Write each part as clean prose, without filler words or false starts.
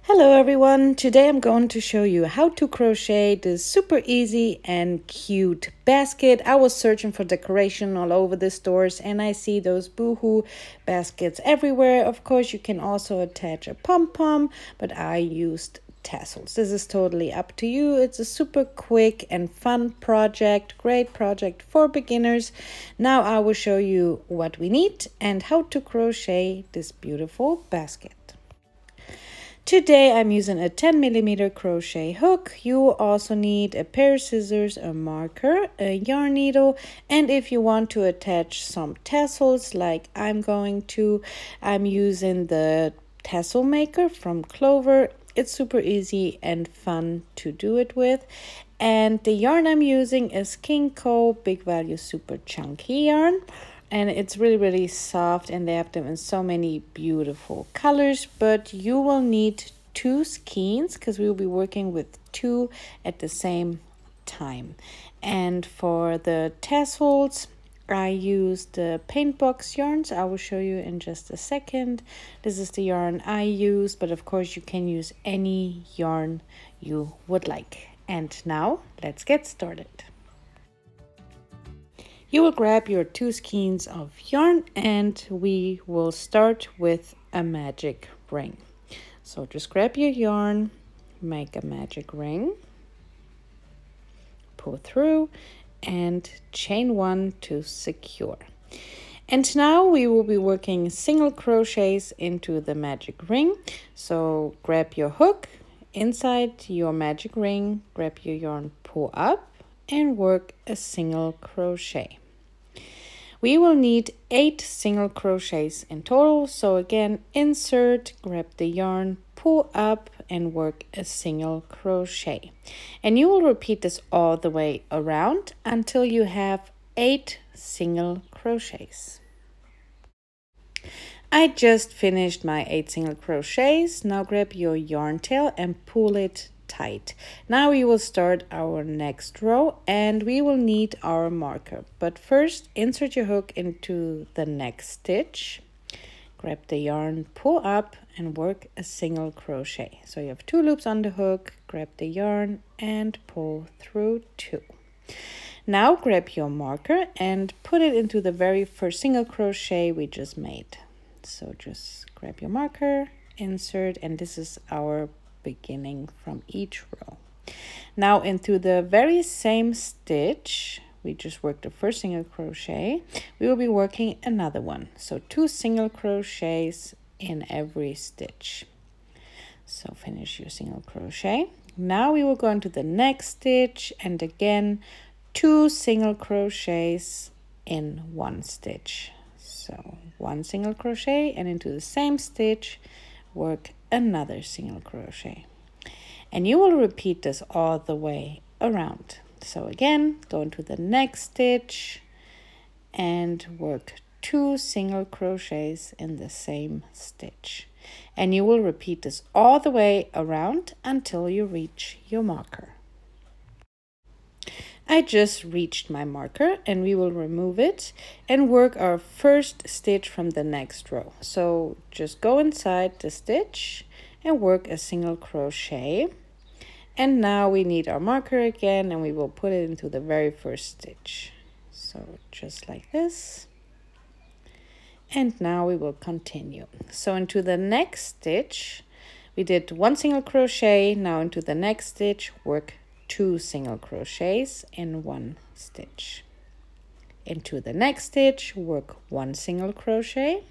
Hello everyone, today I'm going to show you how to crochet this super easy and cute basket. I was searching for decoration all over the stores and I see those Boohoo baskets everywhere. Of course you can also attach a pom-pom, but I used tassels. This is totally up to you. It's a super quick and fun project, great project for beginners. Now I will show you what we need and how to crochet this beautiful basket. Today I'm using a 10mm crochet hook. You will also need a pair of scissors, a marker, a yarn needle, and if you want to attach some tassels like I'm using the tassel maker from Clover. It's super easy and fun to do it with. And the yarn I'm using is Kinko Big Value Super Chunky yarn. And it's really soft and they have them in so many beautiful colors. But you will need two skeins because we will be working with two at the same time. And for the tassels, I used the paint box yarns. I will show you in just a second. This is the yarn I use, but of course you can use any yarn you would like. And now let's get started. You will grab your two skeins of yarn and we will start with a magic ring. So just grab your yarn, make a magic ring, pull through and chain one to secure. And now we will be working single crochets into the magic ring. So grab your hook inside your magic ring, grab your yarn, pull up and work a single crochet. We will need 8 single crochets in total. So again, insert, grab the yarn, pull up and work a single crochet. And you will repeat this all the way around until you have 8 single crochets. I just finished my 8 single crochets. Now grab your yarn tail and pull it tight. Now we will start our next row and we will need our marker. But first, insert your hook into the next stitch. Grab the yarn, pull up and work a single crochet. So you have 2 loops on the hook, grab the yarn and pull through 2. Now grab your marker and put it into the very first single crochet we just made. So just grab your marker, insert, and this is our beginning from each row. Now into the very same stitch, we just worked the first single crochet, we will be working another one. So 2 single crochets in every stitch. So finish your single crochet. Now we will go into the next stitch and again 2 single crochets in one stitch. So 1 single crochet and into the same stitch work another single crochet. And you will repeat this all the way around. So again, go into the next stitch and work 2 single crochets in the same stitch. And you will repeat this all the way around until you reach your marker. I just reached my marker and we will remove it and work our first stitch from the next row. So just go inside the stitch and work a single crochet. And now we need our marker again and we will put it into the very first stitch. So just like this. And now we will continue. So into the next stitch, we did 1 single crochet. Now into the next stitch, work 2 single crochets in one stitch. Into the next stitch, work 1 single crochet.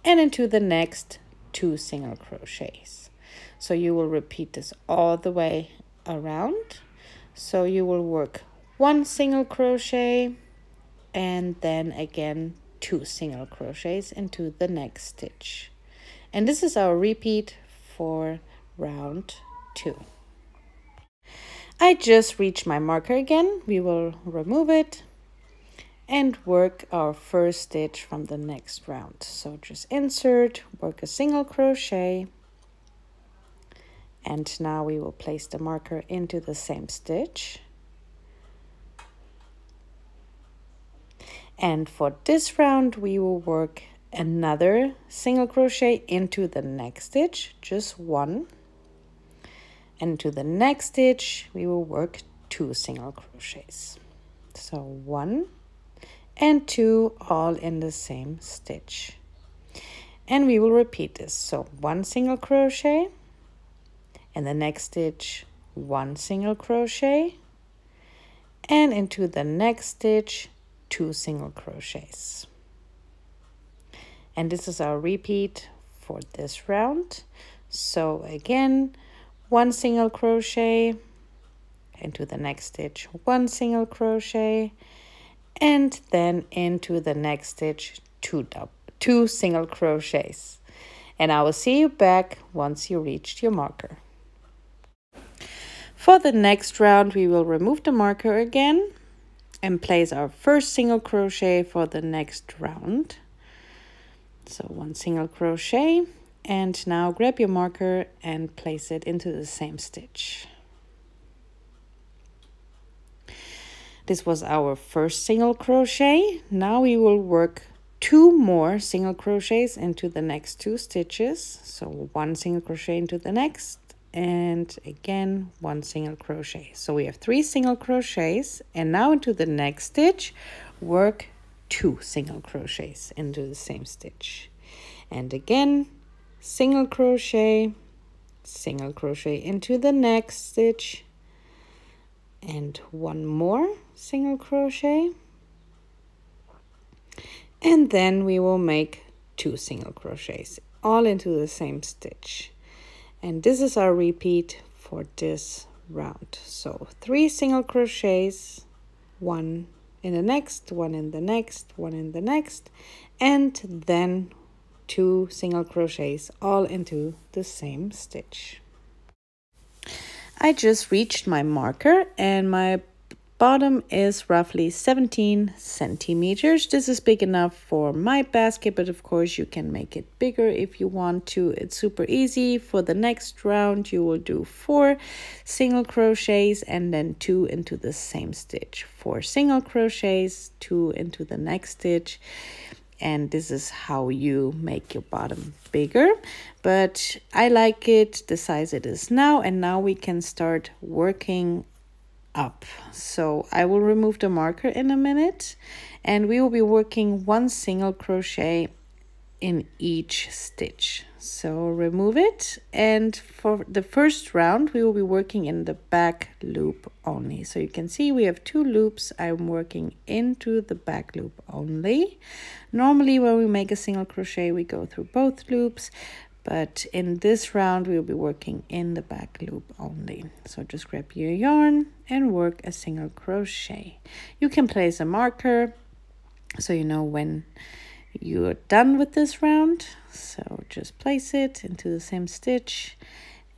And into the next 2 single crochets. So you will repeat this all the way around. So you will work 1 single crochet and then again 2 single crochets into the next stitch. And this is our repeat for round 2. I just reached my marker again. We will remove it and work our first stitch from the next round. So just insert, work a single crochet, and now we will place the marker into the same stitch. And for this round we will work another single crochet into the next stitch, just one, and into the next stitch we will work 2 single crochets. So 1 and 2 all in the same stitch, and we will repeat this. So 1 single crochet, and the next stitch 1 single crochet, and into the next stitch 2 single crochets. And this is our repeat for this round. So again, 1 single crochet, into the next stitch 1 single crochet, and then into the next stitch 2 single crochets. And I will see you back once you reached your marker. For the next round, we will remove the marker again and place our first single crochet for the next round. So 1 single crochet, and now grab your marker and place it into the same stitch. This was our first single crochet. Now we will work 2 more single crochets into the next 2 stitches. So 1 single crochet into the next, and again 1 single crochet. So we have 3 single crochets, and now into the next stitch work 2 single crochets into the same stitch, and again single crochet into the next stitch, and 1 more single crochet, and then we will make 2 single crochets all into the same stitch. And this is our repeat for this round. So 3 single crochets, 1 in the next, 1 in the next, 1 in the next, and then 2 single crochets all into the same stitch. I just reached my marker, and my bottom is roughly 17 centimeters. This is big enough for my basket, but of course you can make it bigger if you want to. It's super easy. For the next round you will do 4 single crochets and then 2 into the same stitch, 4 single crochets, 2 into the next stitch, and this is how you make your bottom bigger. But I like it the size it is now, and now we can start working up. So I will remove the marker in a minute, and we will be working 1 single crochet in each stitch. So remove it, and for the first round we will be working in the back loop only. So you can see we have 2 loops. I'm working into the back loop only. Normally when we make a single crochet we go through both loops, but in this round we'll be working in the back loop only. So just grab your yarn and work a single crochet. You can place a marker so you know when you're done with this round. So just place it into the same stitch,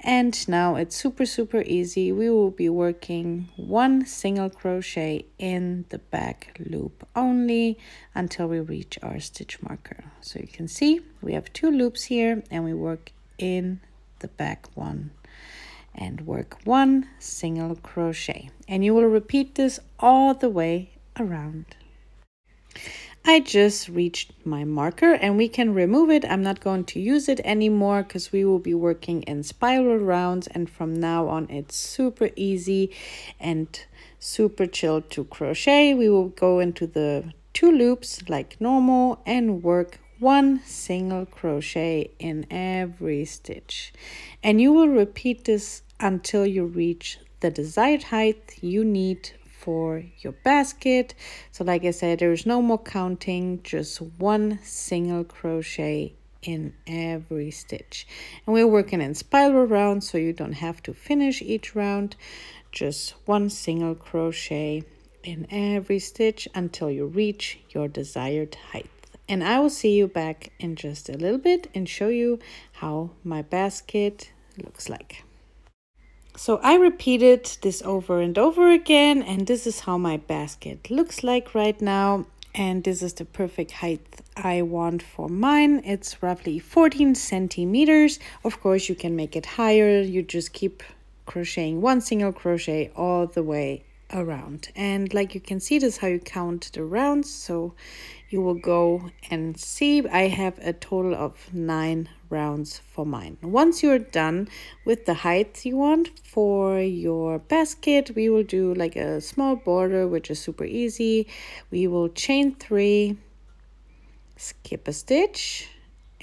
and now it's super easy. We will be working 1 single crochet in the back loop only until we reach our stitch marker. So you can see we have 2 loops here, and we work in the back one and work 1 single crochet, and you will repeat this all the way around. I just reached my marker, and we can remove it. I'm not going to use it anymore because we will be working in spiral rounds, and from now on it's super easy and super chill to crochet. We will go into the 2 loops like normal and work 1 single crochet in every stitch, and you will repeat this until you reach the desired height you need for your basket. So like I said, there's no more counting, just 1 single crochet in every stitch. And we're working in spiral rounds, so you don't have to finish each round, just 1 single crochet in every stitch until you reach your desired height. And I will see you back in just a little bit and show you how my basket looks like. So I repeated this over and over again, and this is how my basket looks like right now. And this is the perfect height I want for mine. It's roughly 14 centimeters. Of course, you can make it higher. You just keep crocheting 1 single crochet all the way around. And like you can see, this is how you count the rounds. So you will go and see I have a total of 9 rounds for mine. Once you're done with the height you want for your basket, we will do like a small border, which is super easy. We will chain 3, skip a stitch,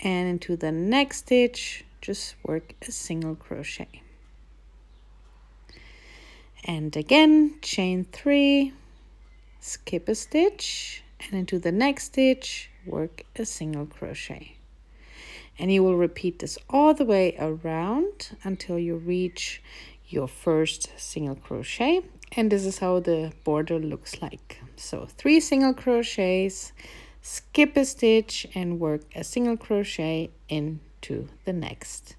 and into the next stitch just work a single crochet. And again, chain 3, skip a stitch, and into the next stitch work a single crochet. And you will repeat this all the way around until you reach your first single crochet. And this is how the border looks like. So 3 single crochets, skip a stitch, and work a single crochet into the next.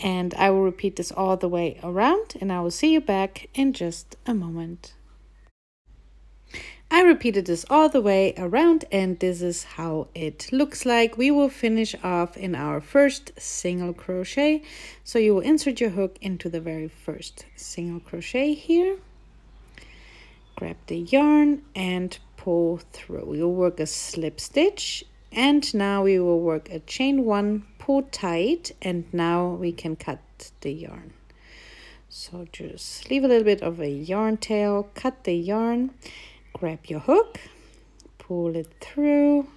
And I will repeat this all the way around, and I will see you back in just a moment. I repeated this all the way around, and this is how it looks like. We will finish off in our first single crochet. So you will insert your hook into the very first single crochet here. Grab the yarn and pull through. You'll work a slip stitch, and now we will work a chain 1, pull tight, and now we can cut the yarn. So just leave a little bit of a yarn tail, cut the yarn, grab your hook, pull it through,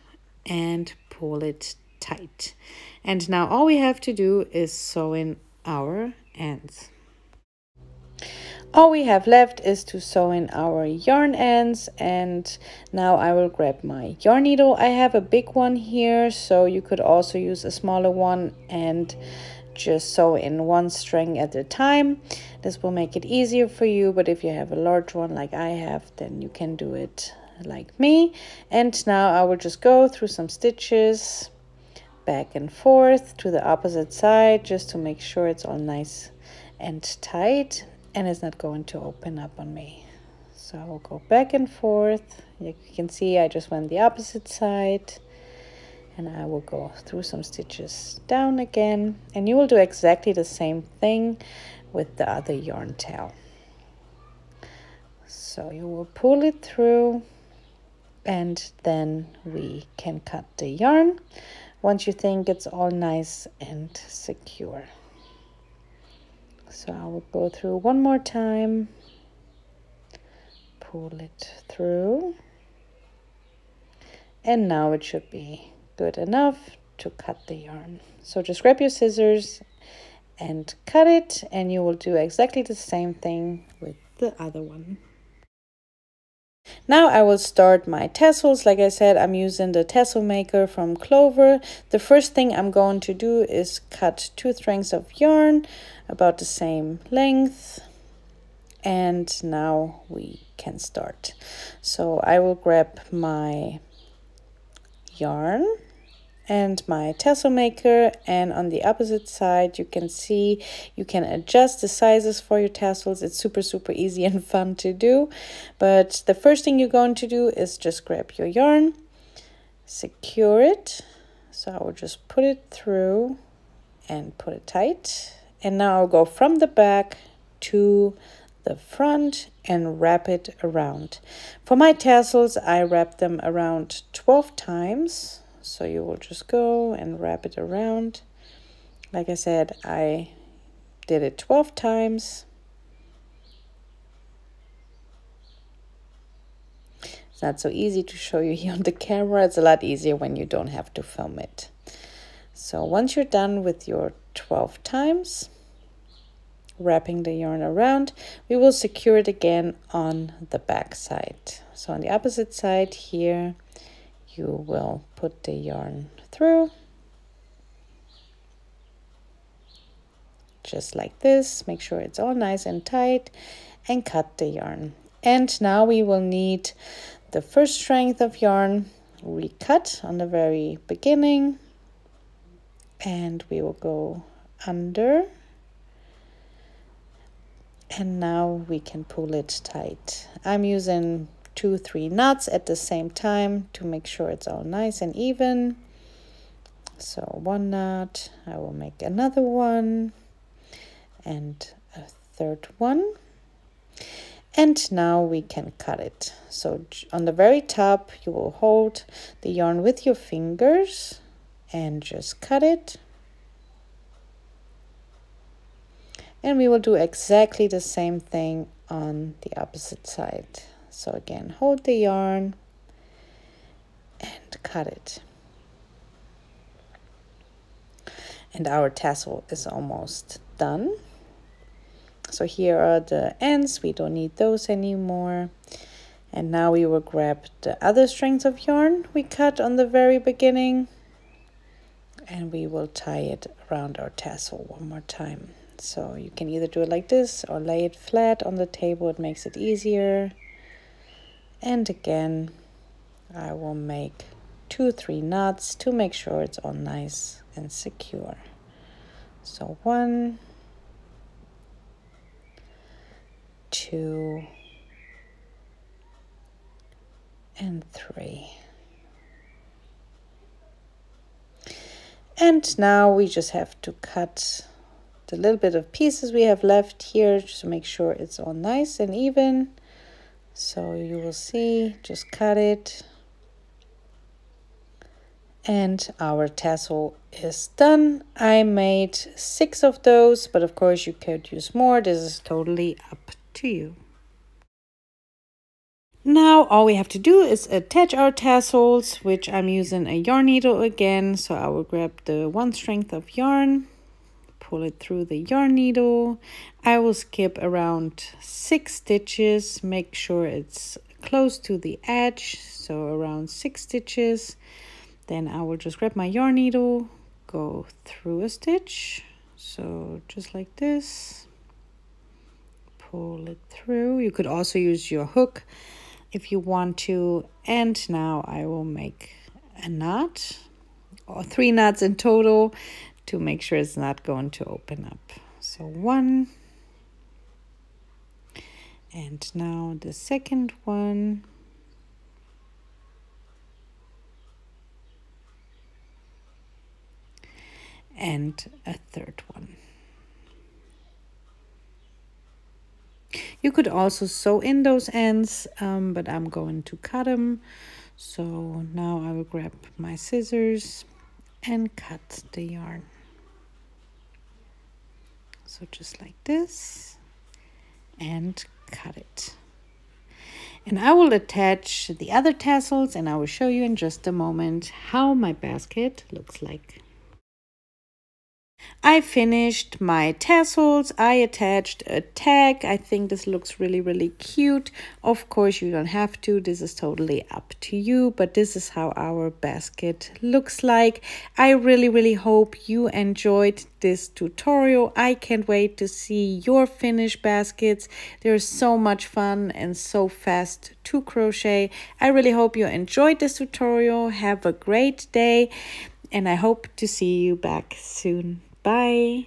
and pull it tight. And now all we have to do is sew in our ends. All we have left is to sew in our yarn ends, and now I will grab my yarn needle. I have a big one here, so you could also use a smaller one and just sew in 1 string at a time. This will make it easier for you, but if you have a large one like I have, then you can do it like me. And now I will just go through some stitches back and forth to the opposite side just to make sure it's all nice and tight and it's not going to open up on me. So I will go back and forth. You can see I just went the opposite side, and I will go through some stitches down again, and you will do exactly the same thing with the other yarn tail. So you will pull it through, and then we can cut the yarn once you think it's all nice and secure. So I will go through one more time, pull it through, and now it should be good enough to cut the yarn. So just grab your scissors and cut it, and you will do exactly the same thing with the other one. Now I will start my tassels. Like I said, I'm using the tassel maker from Clover. The first thing I'm going to do is cut 2 strands of yarn about the same length, and now we can start. So I will grab my yarn and my tassel maker, and on the opposite side you can see you can adjust the sizes for your tassels. It's super easy and fun to do. But the first thing you're going to do is just grab your yarn, secure it. So I will just put it through and put it tight, and now I'll go from the back to the front and wrap it around. For my tassels, I wrap them around 12 times. So you will just go and wrap it around. Like I said, I did it 12 times. It's not so easy to show you here on the camera. It's a lot easier when you don't have to film it. So once you're done with your 12 times, wrapping the yarn around, we will secure it again on the back side. So on the opposite side here, you will put the yarn through, just like this. Make sure it's all nice and tight, and cut the yarn. And now we will need the first strand of yarn we cut on the very beginning, and we will go under, and now we can pull it tight. I'm using 2-3 knots at the same time to make sure it's all nice and even. So 1 knot, I will make another one, and a 3rd one. And now we can cut it. So on the very top, you will hold the yarn with your fingers and just cut it. And we will do exactly the same thing on the opposite side. So again, hold the yarn and cut it. And our tassel is almost done. So here are the ends, we don't need those anymore. And now we will grab the other strands of yarn we cut on the very beginning, and we will tie it around our tassel one more time. So you can either do it like this or lay it flat on the table, it makes it easier. And again, I will make 2-3 knots to make sure it's all nice and secure. So 1, 2, and 3. And now we just have to cut the little bit of pieces we have left here just to make sure it's all nice and even. So you will see, just cut it. And our tassel is done. I made 6 of those, but of course you could use more. This is totally up to you. Now all we have to do is attach our tassels, which I'm using a yarn needle again. So I will grab the 1 strength of yarn, pull it through the yarn needle. I will skip around 6 stitches, make sure it's close to the edge, so around 6 stitches. Then I will just grab my yarn needle, go through a stitch, so just like this, pull it through. You could also use your hook if you want to. And now I will make a knot, or 3 knots in total, to make sure it's not going to open up. So 1, and now the second one, and a third one. You could also sew in those ends, but I'm going to cut them. So now I will grab my scissors and cut the yarn. So just like this, and cut it. And I will attach the other tassels, and I will show you in just a moment how my basket looks like. I finished my tassels. I attached a tag. I think this looks really cute. Of course, you don't have to. This is totally up to you, but this is how our basket looks like. I really hope you enjoyed this tutorial. I can't wait to see your finished baskets. They're so much fun and so fast to crochet. I really hope you enjoyed this tutorial. Have a great day, and I hope to see you back soon. Bye.